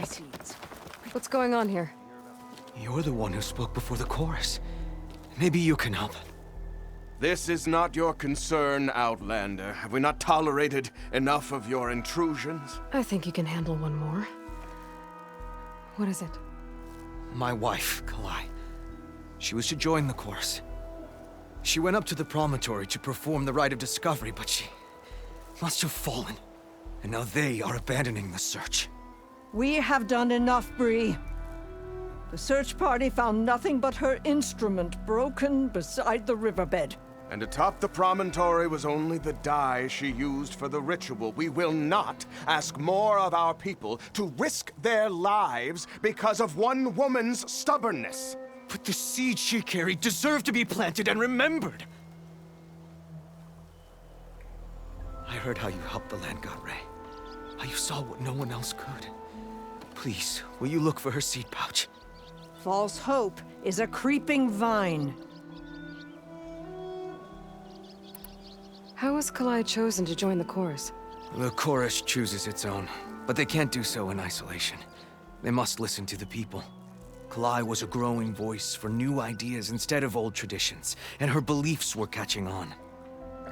seeds. What's going on here? You're the one who spoke before the chorus. Maybe you can help. This is not your concern, Outlander. Have we not tolerated enough of your intrusions? I think you can handle one more. What is it? My wife, Kalai. She was to join the chorus. She went up to the promontory to perform the rite of discovery, but she must have fallen. And now they are abandoning the search. We have done enough, Bree. The search party found nothing but her instrument broken beside the riverbed. And atop the promontory was only the dye she used for the ritual. We will not ask more of our people to risk their lives because of one woman's stubbornness. But the seed she carried deserved to be planted and remembered. I heard how you helped the land god Ray. How you saw what no one else could. Please, will you look for her seed pouch? False hope is a creeping vine. How was Kalai chosen to join the chorus? The chorus chooses its own, but they can't do so in isolation. They must listen to the people. Kalai was a growing voice for new ideas instead of old traditions, and her beliefs were catching on.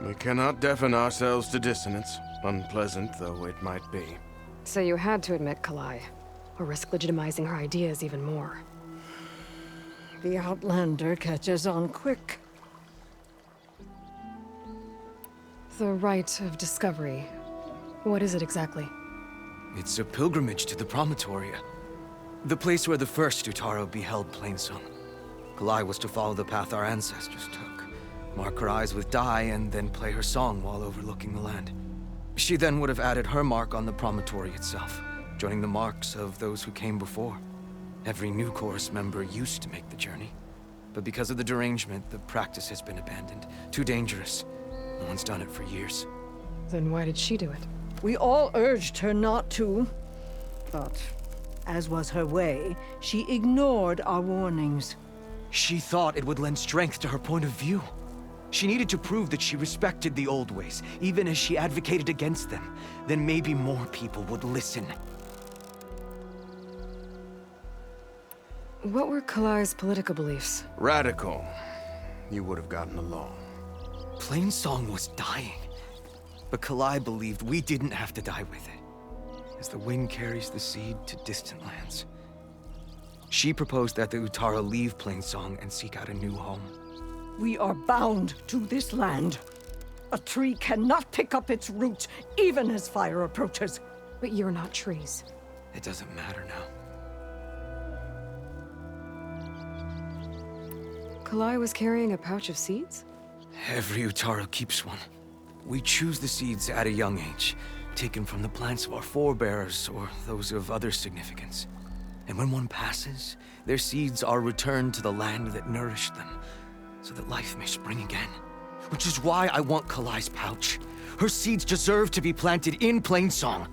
We cannot deafen ourselves to dissonance, unpleasant though it might be. So you had to admit Kalai, or risk legitimizing her ideas even more. The Outlander catches on quick. The rite of discovery. What is it exactly? It's a pilgrimage to the promontory. The place where the first Utaro beheld Plainsong. Kalai was to follow the path our ancestors took. Mark her eyes with dye and then play her song while overlooking the land. She then would have added her mark on the promontory itself, joining the marks of those who came before. Every new chorus member used to make the journey. But because of the derangement, the practice has been abandoned. Too dangerous. No one's done it for years. Then why did she do it? We all urged her not to, but as was her way, she ignored our warnings. She thought it would lend strength to her point of view. She needed to prove that she respected the old ways, even as she advocated against them. Then maybe more people would listen. What were Kalai's political beliefs? Radical. You would have gotten along. Plainsong was dying. But Kalai believed we didn't have to die with it. As the wind carries the seed to distant lands. She proposed that the Utara leave Plainsong and seek out a new home. We are bound to this land. A tree cannot pick up its roots, even as fire approaches. But you're not trees. It doesn't matter now. Kalai was carrying a pouch of seeds? Every Utaro keeps one. We choose the seeds at a young age, taken from the plants of our forebears or those of other significance. And when one passes, their seeds are returned to the land that nourished them, so that life may spring again. Which is why I want Kalai's pouch. Her seeds deserve to be planted in Plainsong.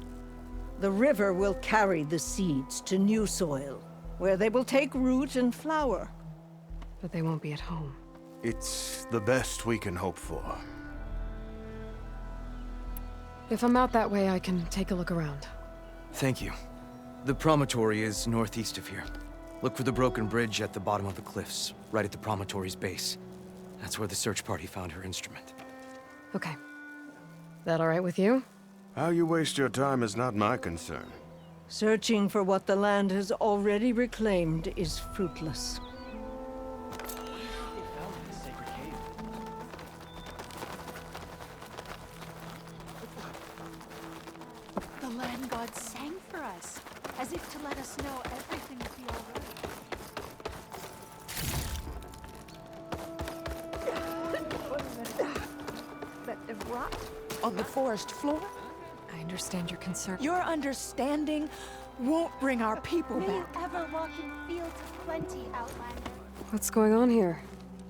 The river will carry the seeds to new soil, where they will take root and flower. But they won't be at home. It's the best we can hope for. If I'm out that way, I can take a look around. Thank you. The promontory is northeast of here. Look for the broken bridge at the bottom of the cliffs, right at the promontory's base. That's where the search party found her instrument. Okay. That all right with you? How you waste your time is not my concern. Searching for what the land has already reclaimed is fruitless. The land god sang for us, as if to let us know everything will be all right. That rot on the forest floor? I understand your concern. Your understanding won't bring our people May you back. ever walk in fields of plenty, Outlander. What's going on here?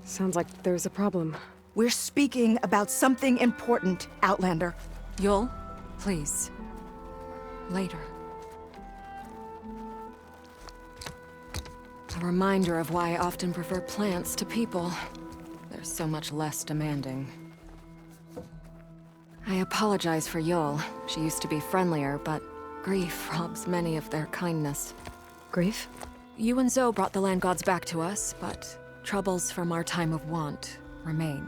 Sounds like there's a problem. We're speaking about something important, Outlander. Yul, please. Later. A reminder of why I often prefer plants to people. They're so much less demanding. I apologize for Yul. She used to be friendlier, but Grief robs many of their kindness. Grief? You and Zoe brought the land gods back to us, but troubles from our time of want remain.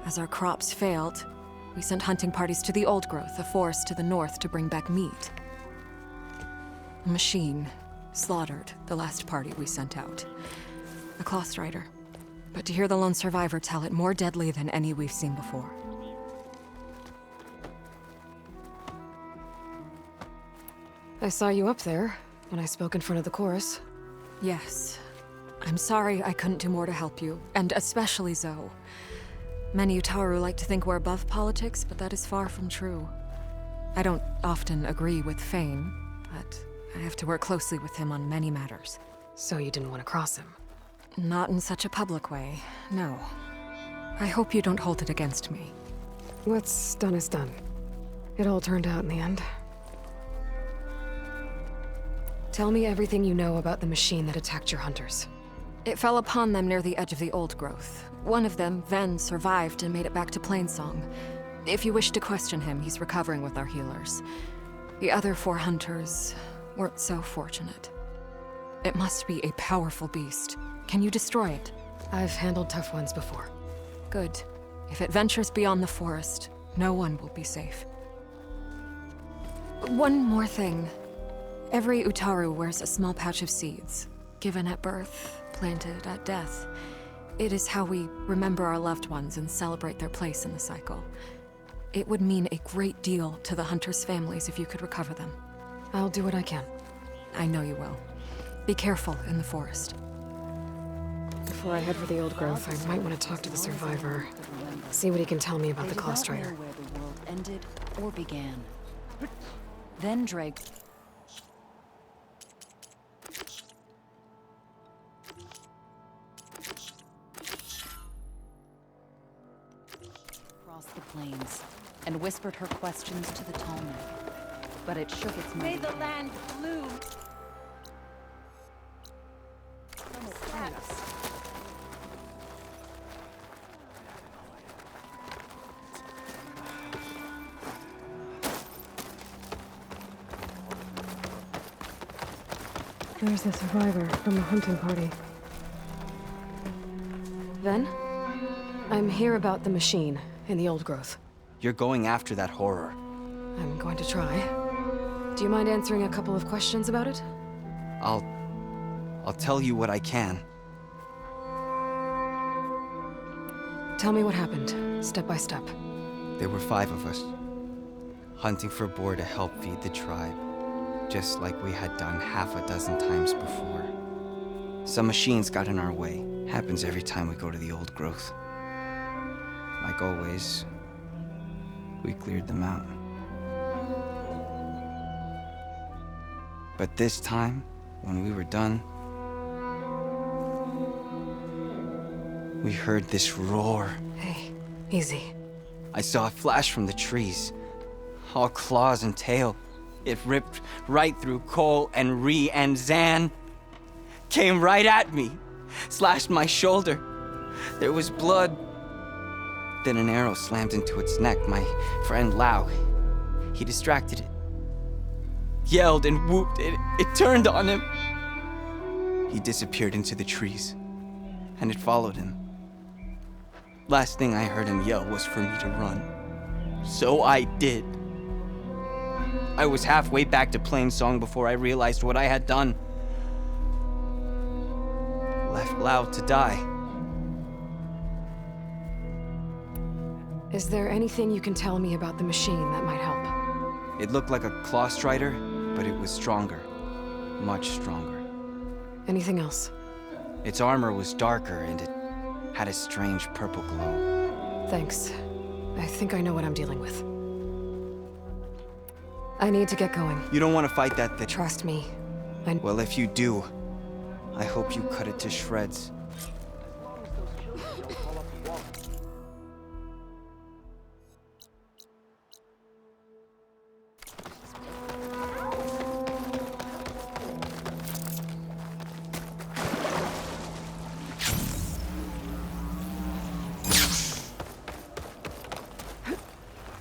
As our crops failed, we sent hunting parties to the Old Growth, a forest to the north, to bring back meat. A machine slaughtered the last party we sent out. A cloth strider. But to hear the lone survivor tell it, more deadly than any we've seen before. I saw you up there when I spoke in front of the chorus. Yes. I'm sorry I couldn't do more to help you, and especially Zoe. Many Utaru like to think we're above politics, but that is far from true. I don't often agree with Fane, but I have to work closely with him on many matters. So you didn't want to cross him? Not in such a public way, no. I hope you don't hold it against me. What's done is done. It all turned out in the end. Tell me everything you know about the machine that attacked your hunters. It fell upon them near the edge of the Old Growth. One of them, Ven, survived and made it back to Plainsong. If you wish to question him, he's recovering with our healers. The other 4 hunters weren't so fortunate. It must be a powerful beast. Can you destroy it? I've handled tough ones before. Good. If it ventures beyond the forest, no one will be safe. One more thing. Every Utaru wears a small pouch of seeds, given at birth, planted at death. It is how we remember our loved ones and celebrate their place in the cycle. It would mean a great deal to the hunters' families if you could recover them. I'll do what I can. I know you will. Be careful in the forest. Before I head for the Old Growth, I might want to talk to the survivor. See what he can tell me about the Claw Strider. Where the world ended or began. Then Drake... crossed the plains and whispered her questions to the Talmud. But it shook its May mighty the head. land bloom. Steps. There's the survivor from the hunting party. Ven? I'm here about the machine in the Old Growth. You're going after that horror. I'm going to try. Do you mind answering a couple of questions about it? I'll tell you what I can. Tell me what happened, step by step. There were 5 of us, hunting for boar to help feed the tribe, just like we had done half a dozen times before. Some machines got in our way. Happens every time we go to the Old Growth. Like always, we cleared them out. But this time, when we were done, we heard this roar. Hey, easy. I saw a flash from the trees, all claws and tail. It ripped right through Cole and Ree, and Zan came right at me, slashed my shoulder. There was blood. Then an arrow slammed into its neck. My friend Lau, he distracted it. Yelled and whooped. It turned on him. He disappeared into the trees, and it followed him. Last thing I heard him yell was for me to run. So I did. I was halfway back to Plainsong before I realized what I had done. Left Lau to die. Is there anything you can tell me about the machine that might help? It looked like a claw strider, but it was stronger. Much stronger. Anything else? Its armor was darker, and it had a strange purple glow. Thanks. I think I know what I'm dealing with. I need to get going. You don't want to fight that thing? Trust me. Well, if you do, I hope you cut it to shreds.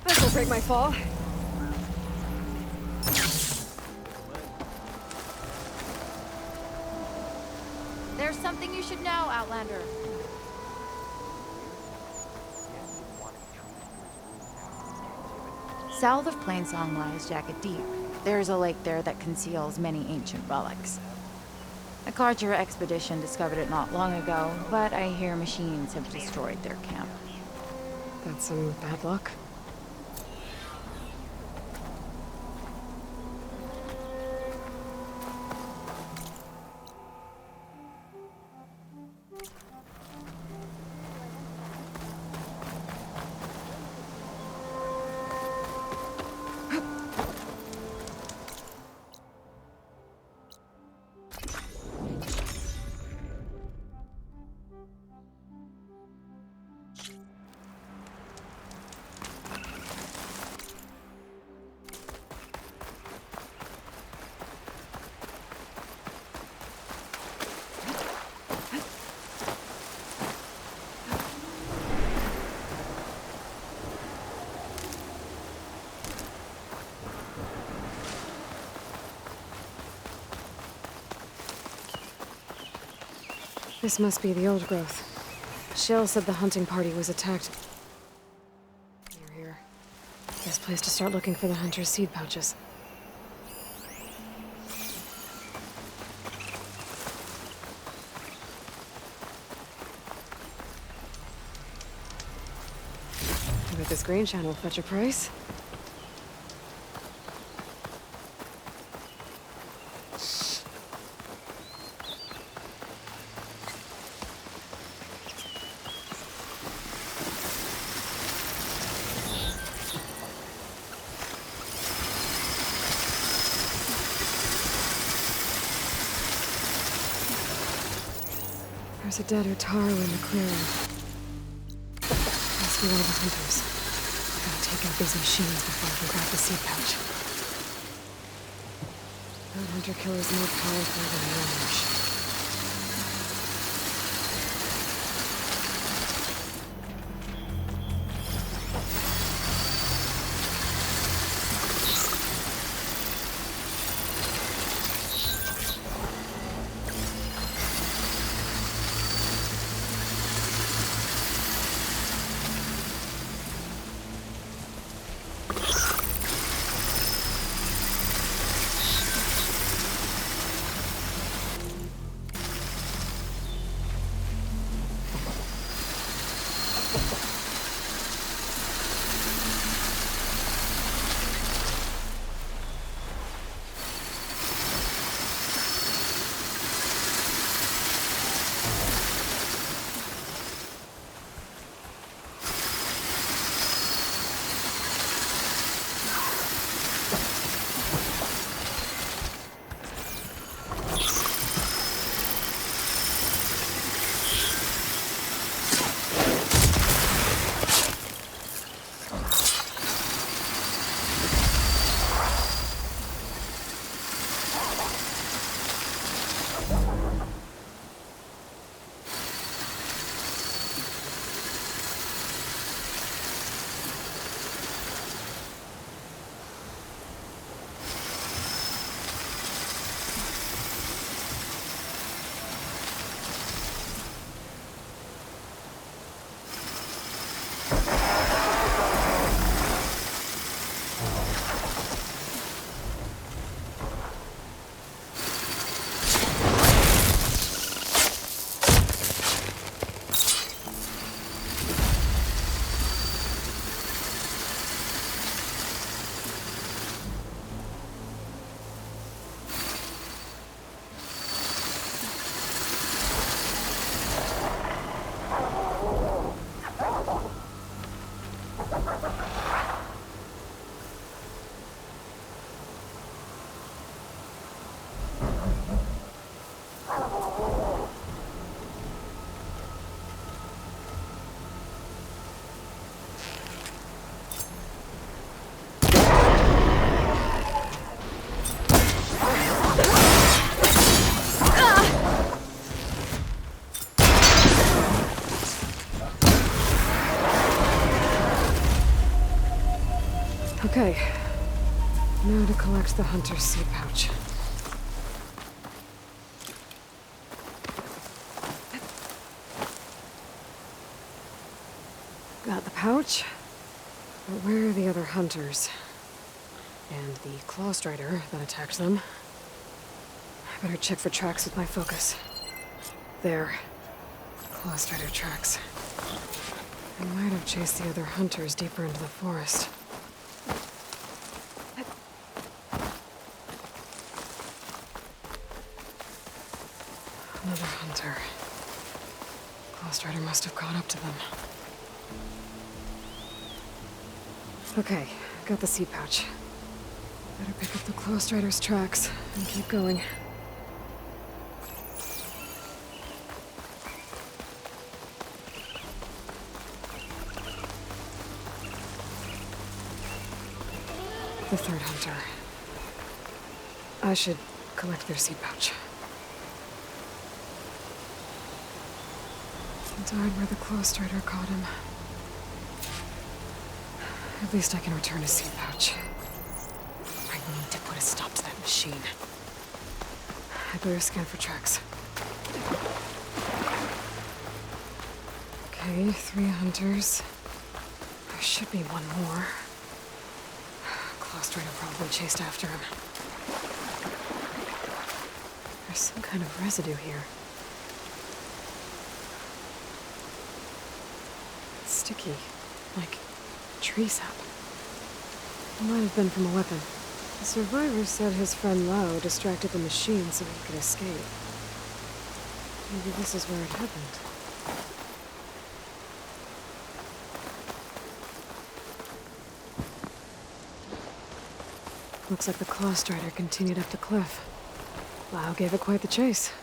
This'll break my fall. There's something you should know, Outlander. South of Plainsong lies Jagged Deep. There's a lake there that conceals many ancient relics. A Carter expedition discovered it not long ago, but I hear machines have destroyed their camp. That's some bad luck. This must be the old growth. Shell said the hunting party was attacked near here. Best place to start looking for the hunter's seed pouches. I bet this green shine will fetch a price. There's a dead Utaru in the clearing. Must be one of the hunters. Gotta take out these machines before I can grab the seed pouch. That hunter killer's more powerful than Range. Okay. Now to collect the hunter's seed pouch. Got the pouch. But where are the other hunters? And the claw strider that attacked them? I better check for tracks with my focus. There. Claw strider tracks. I might have chased the other hunters deeper into the forest. Another hunter. Claw strider must have caught up to them. Okay, got the seed pouch. Better pick up the claw strider's tracks and keep going. The third hunter. I should collect their seed pouch. He died where the claw strider caught him. At least I can return his seed pouch. I need to put a stop to that machine. I better scan for tracks. Okay, 3 hunters. There should be one more. Claw strider probably chased after him. There's some kind of residue here. It's sticky, like tree sap. It might have been from a weapon. The survivor said his friend Lao distracted the machine so he could escape. Maybe this is where it happened. Looks like the claw strider continued up the cliff. Lao gave it quite the chase.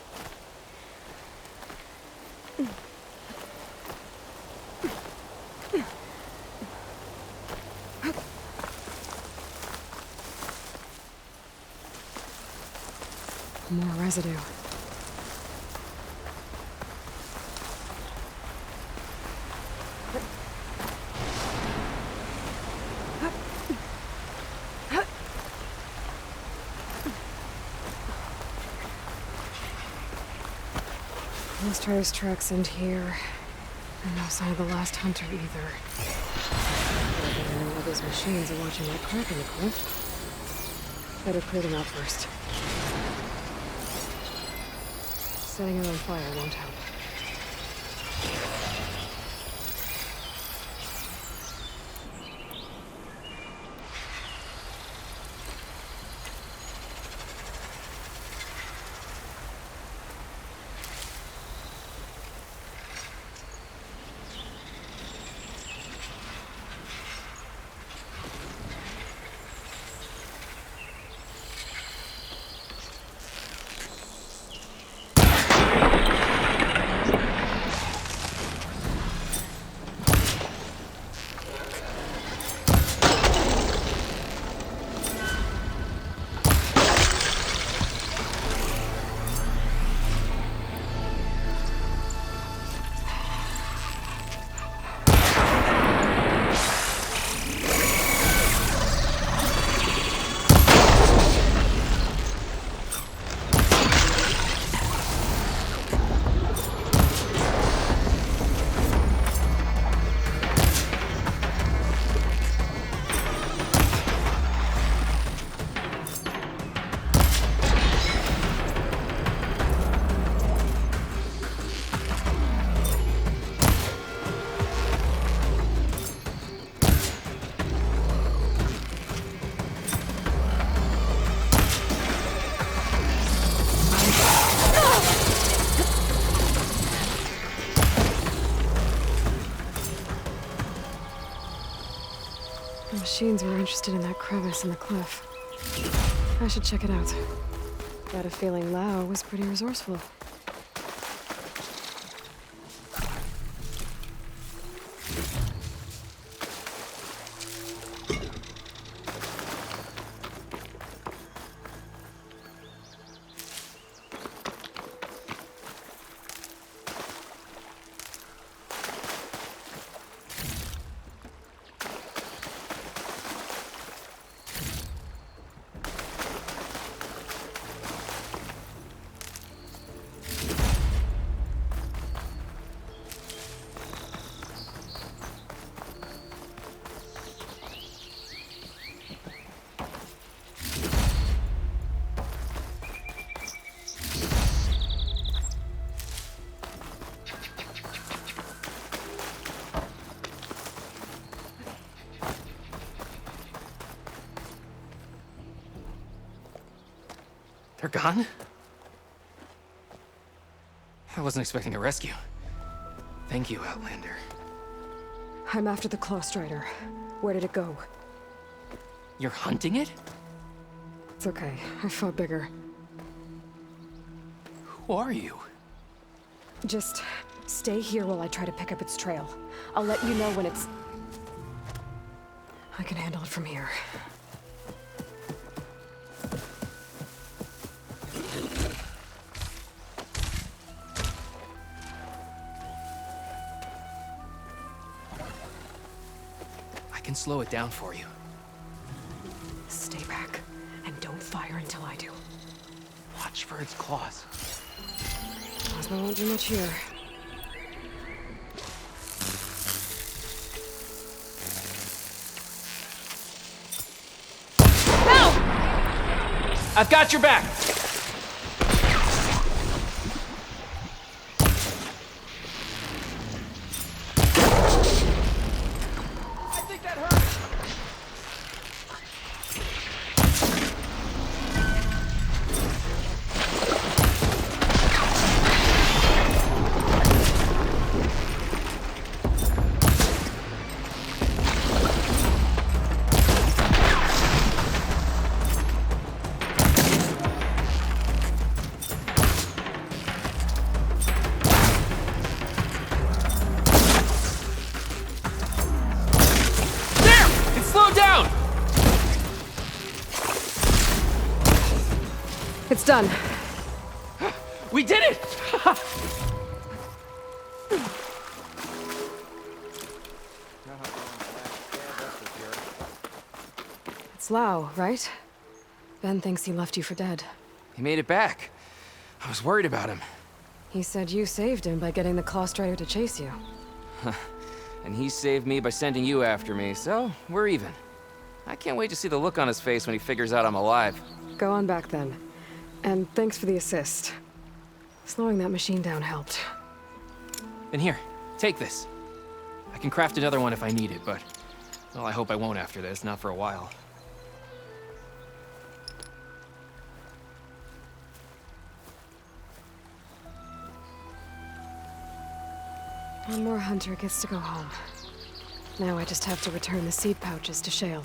More residue. Claw strider's tracks end here. And no sign of the last hunter either. All those machines are watching that crack in the cliff. Better clear them out first. Setting it on fire won't help. The machines were interested in that crevice in the cliff. I should check it out. Got a feeling Lao was pretty resourceful. They're gone? I wasn't expecting a rescue. Thank you, Outlander. I'm after the Claw Strider. Where did it go? You're hunting it? It's okay. I fought bigger. Who are you? Just stay here while I try to pick up its trail. I'll let you know when it's... I can handle it from here. I can slow it down for you. Stay back, and don't fire until I do. Watch for its claws. Ozma won't do much here. I've got your back! I think that hurt! It's done. We did it! It's Lau, right? Ben thinks he left you for dead. He made it back. I was worried about him. He said you saved him by getting the Claw Strider to chase you. And he saved me by sending you after me, so we're even. I can't wait to see the look on his face when he figures out I'm alive. Go on back then. And thanks for the assist. Slowing that machine down helped. And here, take this. I can craft another one if I need it, but... well, I hope I won't after this, not for a while. One more hunter gets to go home. Now I just have to return the seed pouches to Shale.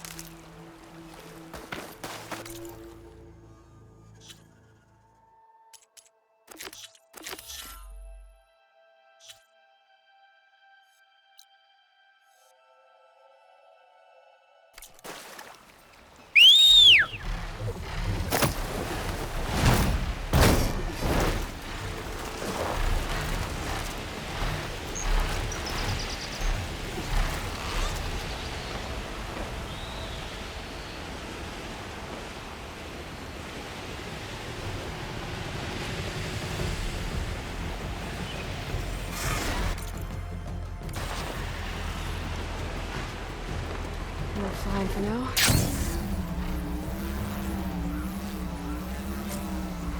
We're fine for now.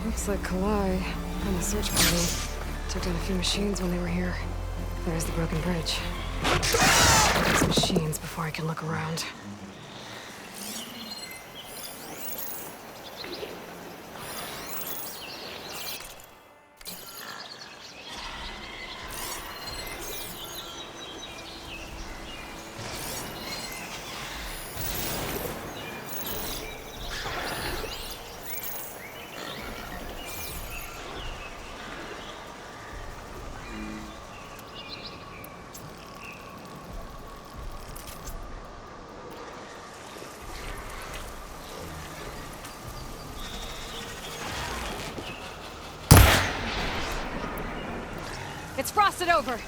Looks like Kalai and the search party took down a few machines when they were here. There's the broken bridge. These machines before I can look around. It's frosted over!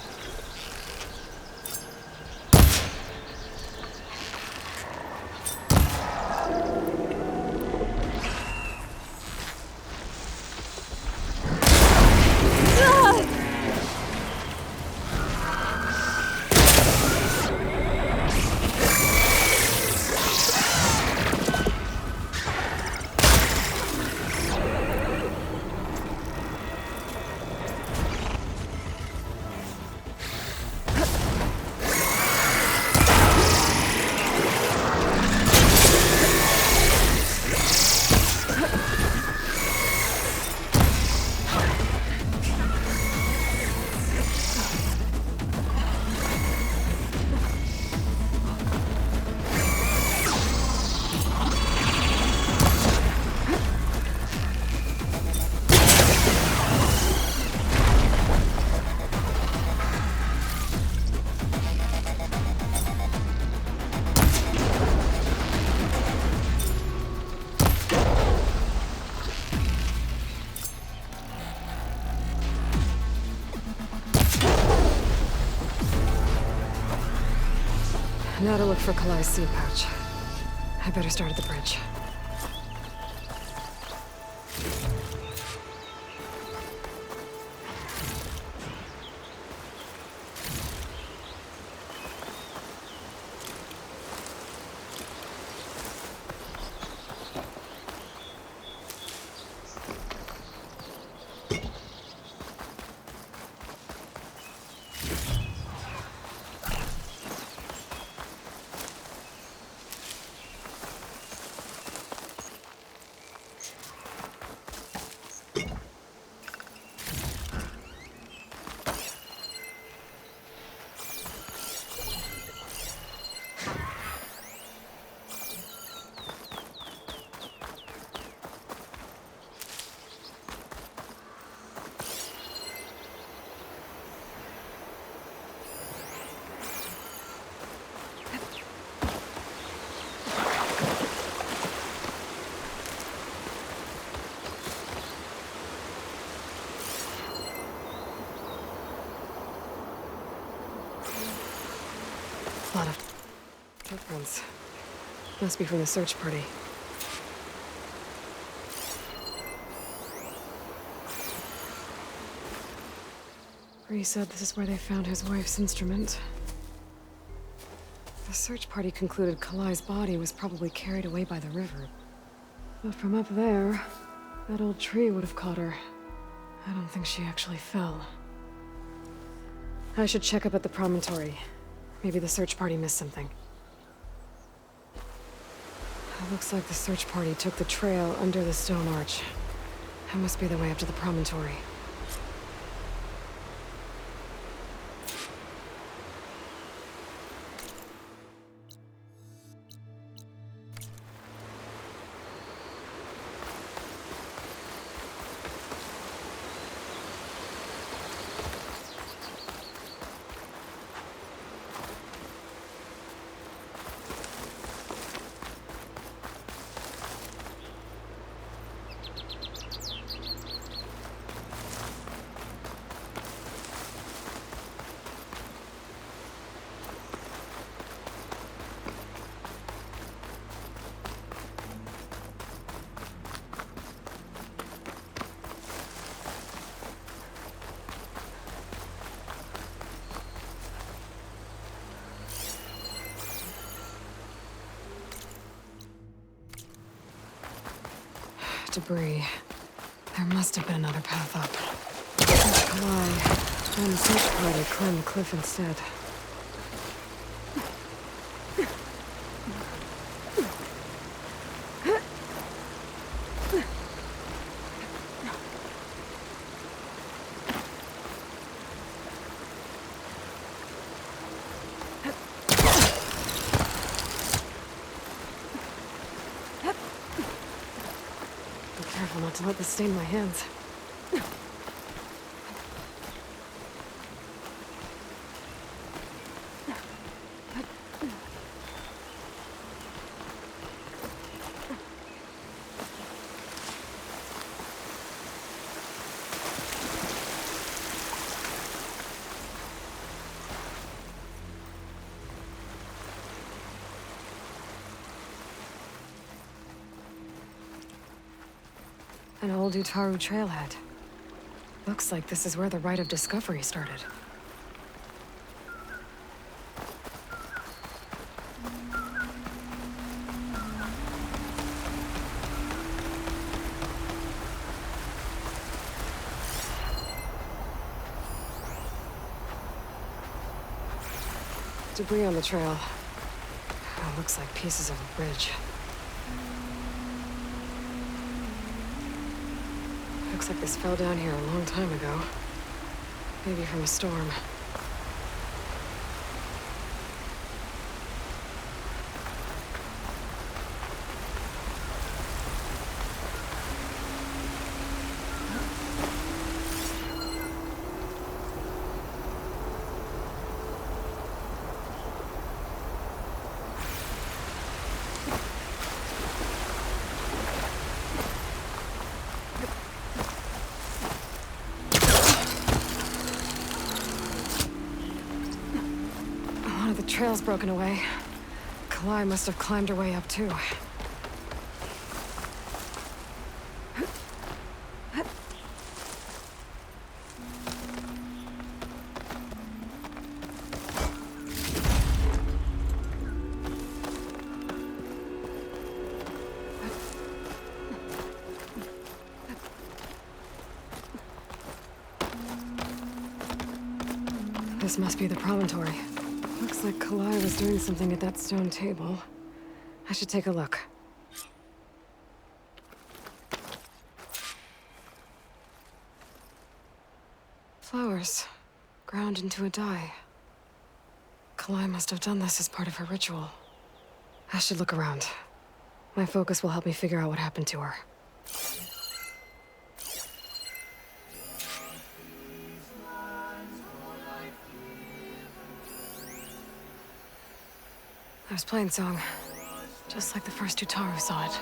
Now to look for Kalai's seed pouch. I better start at the bridge. A lot of footprints. Must be from the search party. Bree said this is where they found his wife's instrument. The search party concluded Kalai's body was probably carried away by the river. But from up there, that old tree would have caught her. I don't think she actually fell. I should check up at the promontory. Maybe the search party missed something. It looks like the search party took the trail under the stone arch. That must be the way up to the promontory. Debris. There must have been another path up. Kalai and the search party climbed the cliff instead. Careful not to let this stain my hands. An old Utaru trailhead. Looks like this is where the Rite of Discovery started. Debris on the trail. Oh, looks like pieces of a bridge. Looks like this fell down here a long time ago. Maybe from a storm. Trail's broken away. Kalai must have climbed her way up, too. This must be the promontory. Looks like Kalai was doing something at that stone table. I should take a look. Flowers, ground into a dye. Kalai must have done this as part of her ritual. I should look around. My focus will help me figure out what happened to her. There's Plainsong, just like the first Utaru saw it.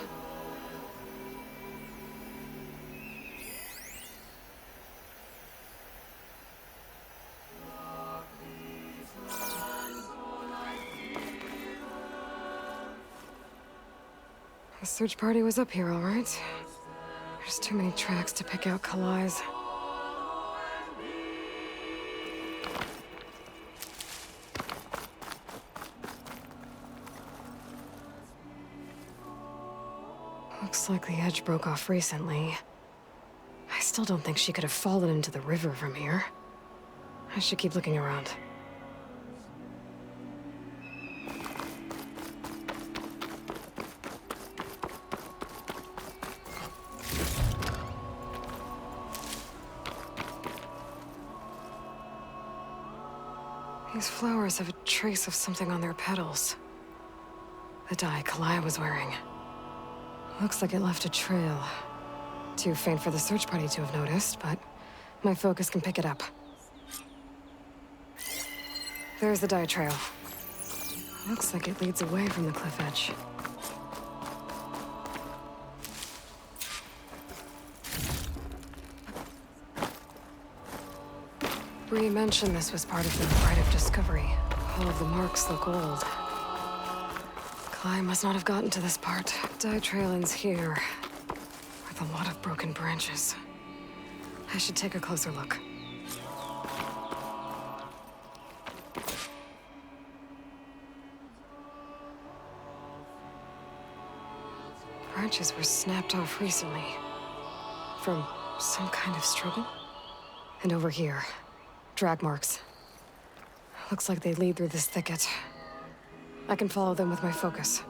The search party was up here, all right. There's too many tracks to pick out Kalai's. Looks like the edge broke off recently. I still don't think she could have fallen into the river from here. I should keep looking around. These flowers have a trace of something on their petals. The dye Kalai was wearing. Looks like it left a trail. Too faint for the search party to have noticed, but my focus can pick it up. There's the dye trail. Looks like it leads away from the cliff edge. Bree mentioned this was part of the rite of discovery. All of the marks look old. Kalai must not have gotten to this part. Dye trail ends here, with a lot of broken branches. I should take a closer look. Branches were snapped off recently. From some kind of struggle? And over here, drag marks. Looks like they lead through this thicket. I can follow them with my focus.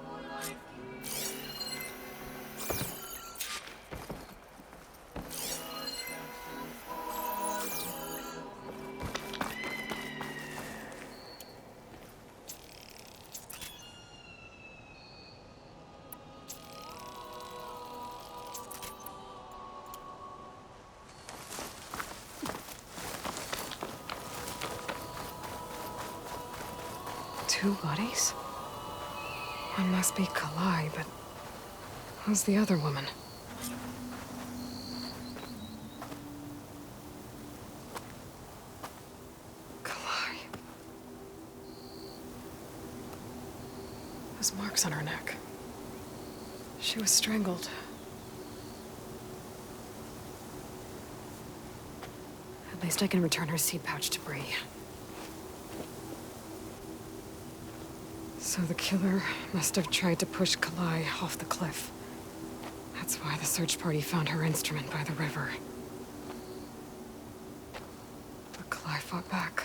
Two bodies? One must be Kalai, but who's the other woman? Kalai. Those marks on her neck. She was strangled. At least I can return her seed pouch to Bree. So the killer must have tried to push Kalai off the cliff. That's why the search party found her instrument by the river. But Kalai fought back.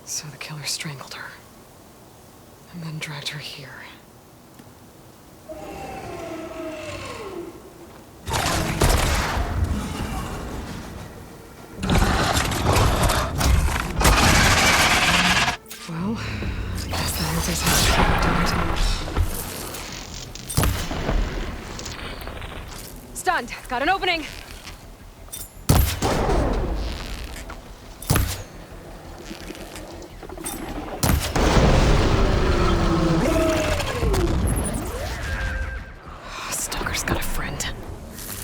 So the killer strangled her. And then dragged her here. Well, I guess that answers how she died. Stunned! Got an opening! Stalker's got a friend.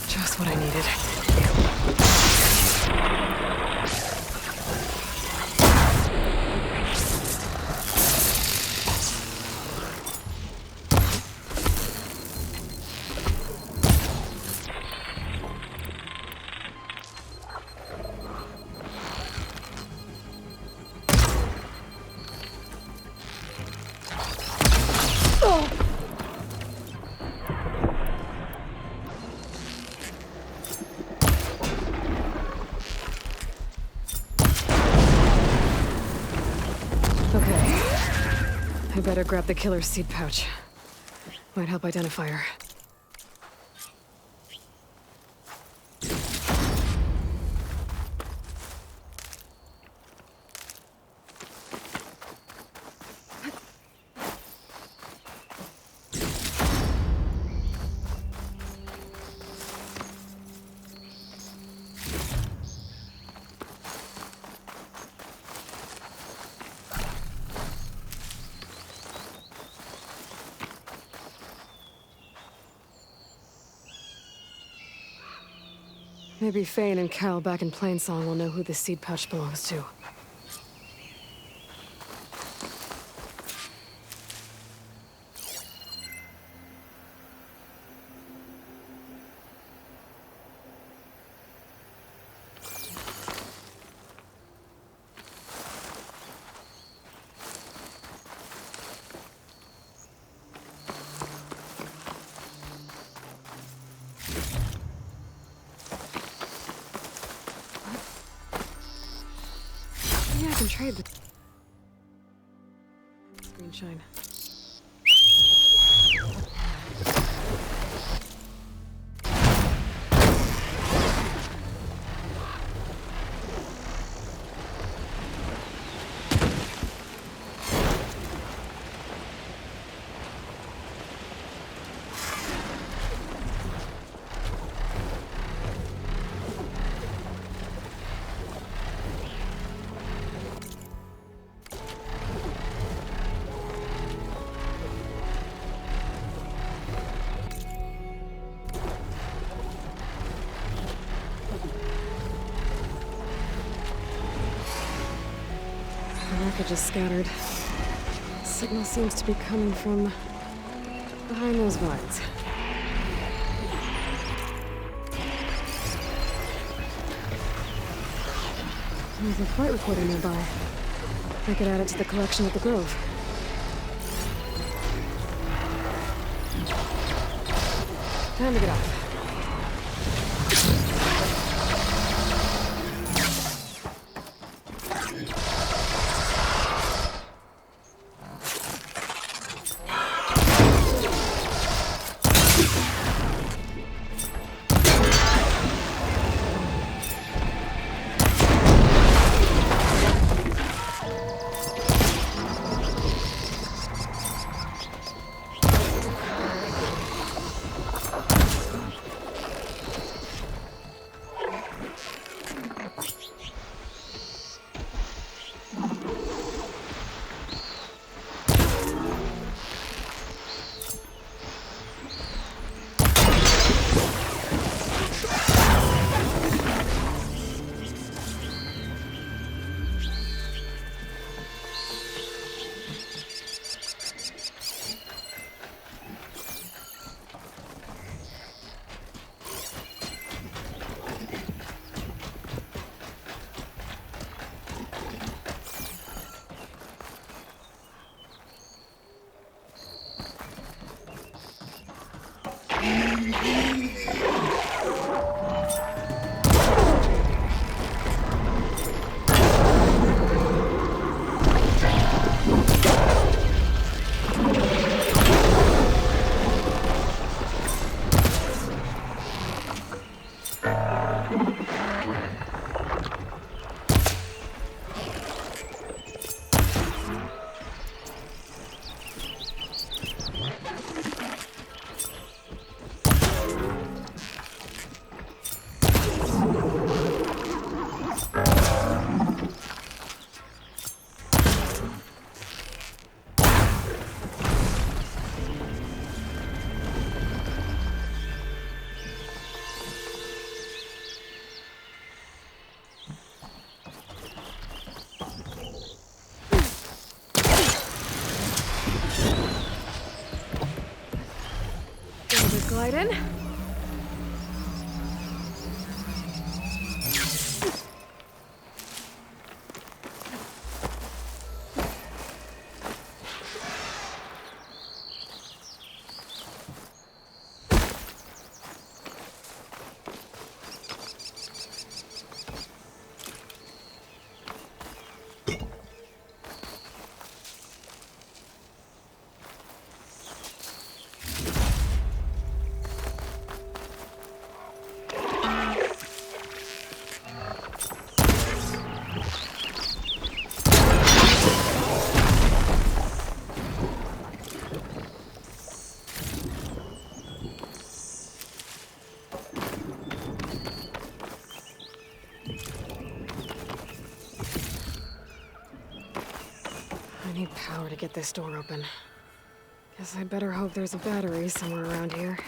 Just what I needed. Okay. I better grab the killer's seed pouch. Might help identify her. Maybe Fane and Cal back in Plainsong will know who this seed pouch belongs to. Yeah, I can trade with green shine. The wreckage is scattered. Signal seems to be coming from behind those vines. There's a flight recorder nearby. I could add it to the collection at the Grove. Time to get off. Glide in. need power to get this door open. Guess I better hope there's a battery somewhere around here.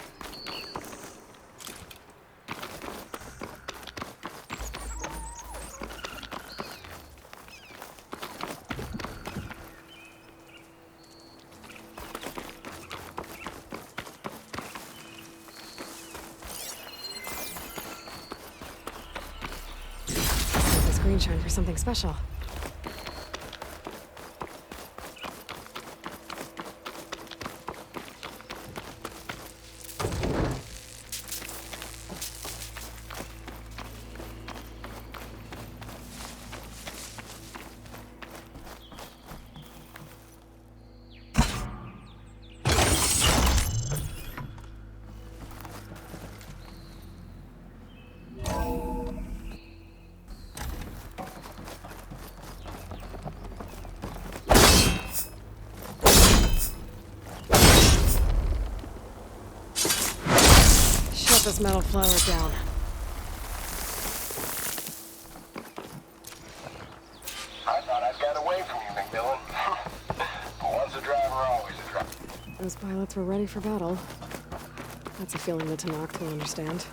This green shine for something special. This metal flower down. I thought I'd get away from you, McMillan. But once a driver, always a driver. Those pilots were ready for battle. That's a feeling that Tanakh will understand.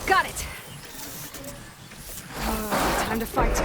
Got it! Time to fight.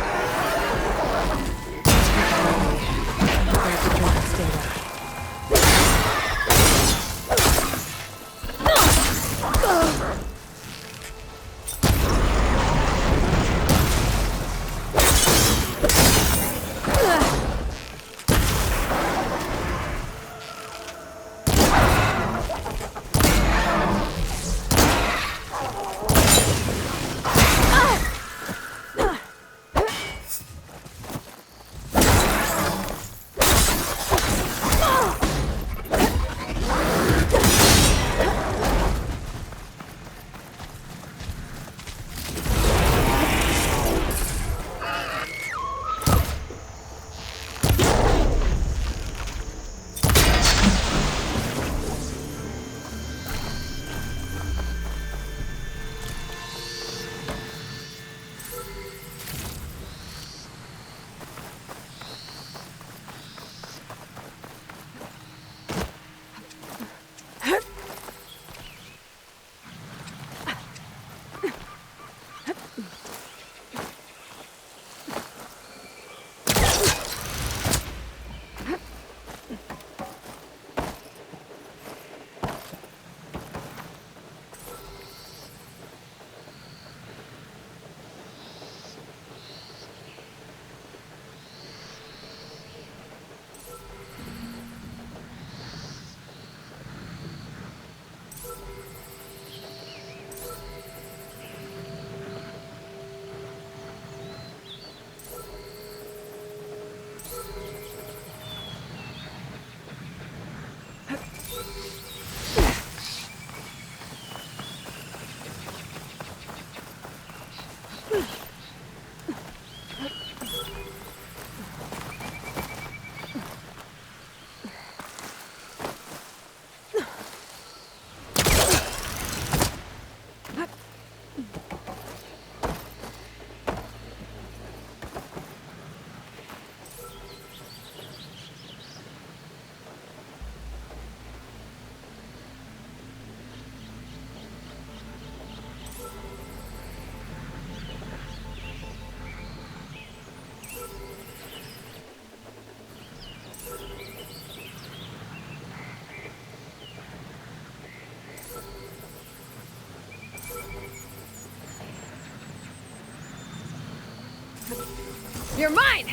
You're mine!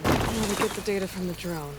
How to get the data from the drone.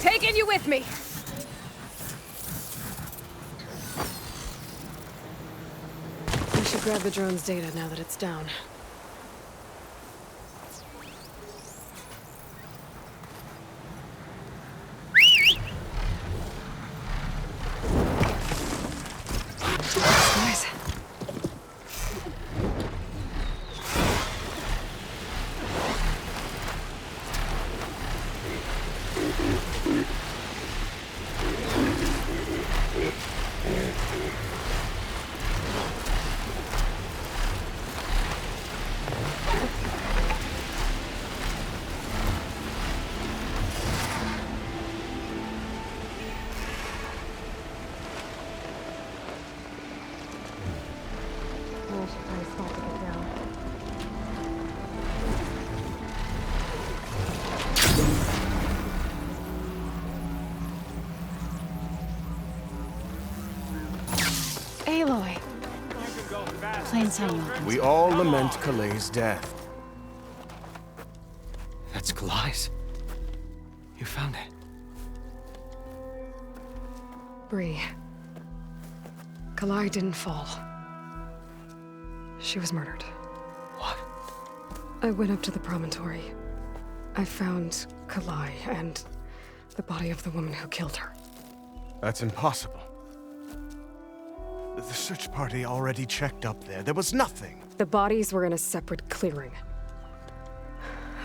Taking you with me! I should grab the drone's data now that it's down. Nice. Aloy. Plain sight. We all lament Kaleigh's death. That's Kaleigh's. You found it. Bree. Kalaigh didn't fall. She was murdered. What? I went up to the promontory. I found Kalaigh and the body of the woman who killed her. That's impossible. The search party already checked up there. There was nothing. The bodies were in a separate clearing.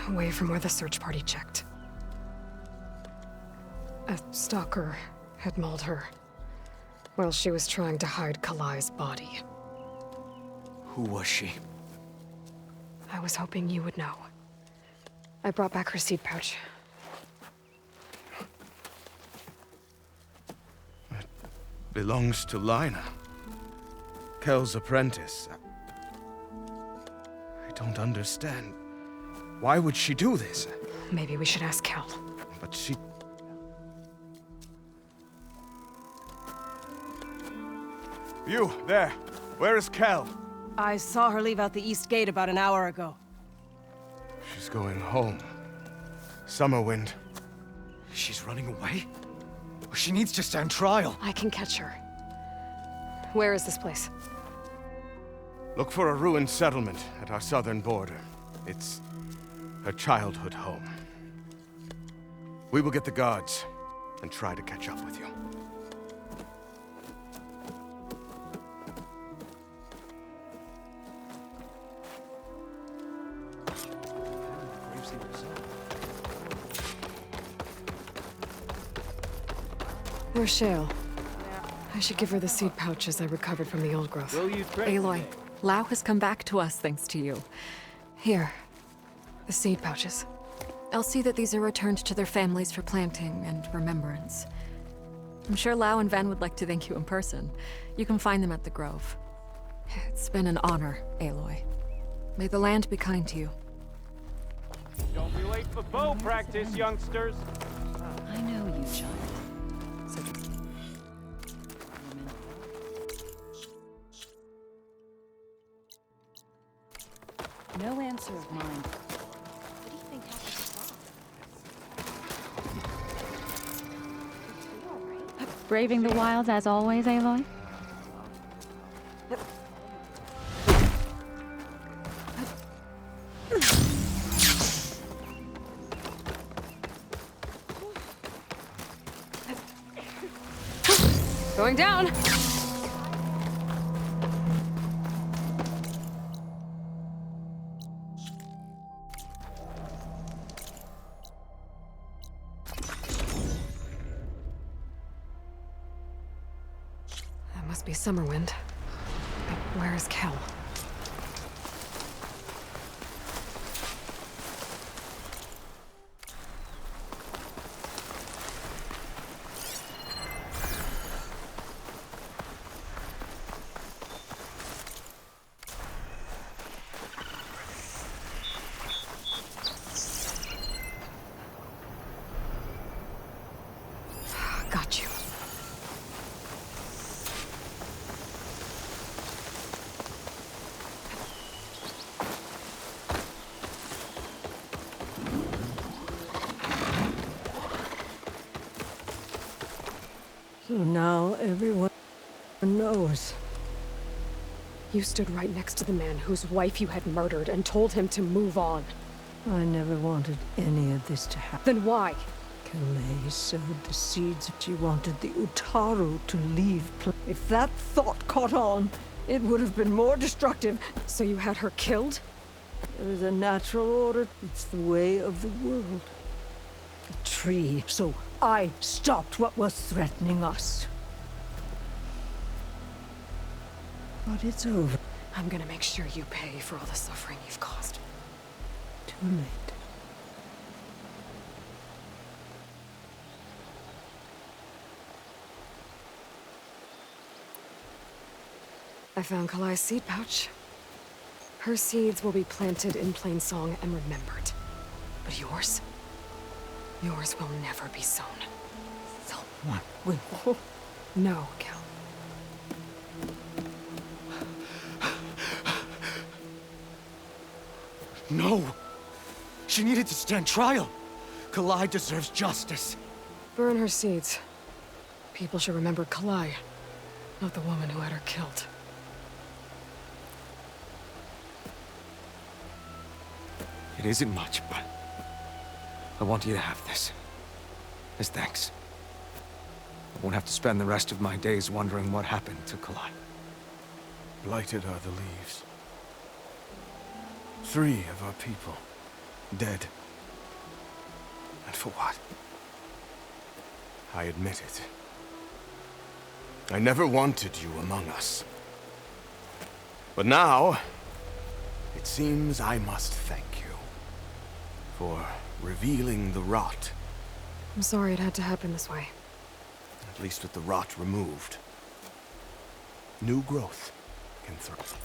Away from where the search party checked. A stalker had mauled her while she was trying to hide Kalai's body. Who was she? I was hoping you would know. I brought back her seed pouch. It belongs to Lina. Kel's apprentice. I don't understand. Why would she do this? Maybe we should ask Kel. But she... You, there. Where is Kel? I saw her leave out the east gate about an hour ago. She's going home. Summerwind. She's running away? She needs to stand trial. I can catch her. Where is this place? Look for a ruined settlement at our southern border. It's her childhood home. We will get the guards and try to catch up with you. Where's Shale? I should give her the seed pouches I recovered from the old growth. Aloy, Lao has come back to us thanks to you. Here. The seed pouches. I'll see that these are returned to their families for planting and remembrance. I'm sure Lao and Van would like to thank you in person. You can find them at the Grove. It's been an honor, Aloy. May the land be kind to you. Don't be late for bow practice, youngsters. I know you, child. No answer of mine. What do you think happened to Bob? Braving the wilds as always, Aloy? Going down! That must be Summerwind. But where is Kel? Got you. So now everyone knows. You stood right next to the man whose wife you had murdered and told him to move on. I never wanted any of this to happen. Then why? Kalei sowed the seeds. She wanted the Utaru to leave. If that thought caught on, it would have been more destructive. So you had her killed? There is a natural order. It's the way of the world. A tree. So I stopped what was threatening us. But it's over. I'm gonna make sure you pay for all the suffering you've caused. Too late. I found Kalai's seed pouch. Her seeds will be planted in Plainsong and remembered. But yours? Yours will never be sown. Someone will. No, Kel. No! She needed to stand trial! Kalai deserves justice. Burn her seeds. People should remember Kalai, not the woman who had her killed. It isn't much, but I want you to have this. As thanks. I won't have to spend the rest of my days wondering what happened to Kalai. Blighted are the leaves. 3 of our people dead. And for what? I admit it. I never wanted you among us. But now, it seems I must thank you for revealing the rot. I'm sorry it had to happen this way. At least with the rot removed, new growth can thrive.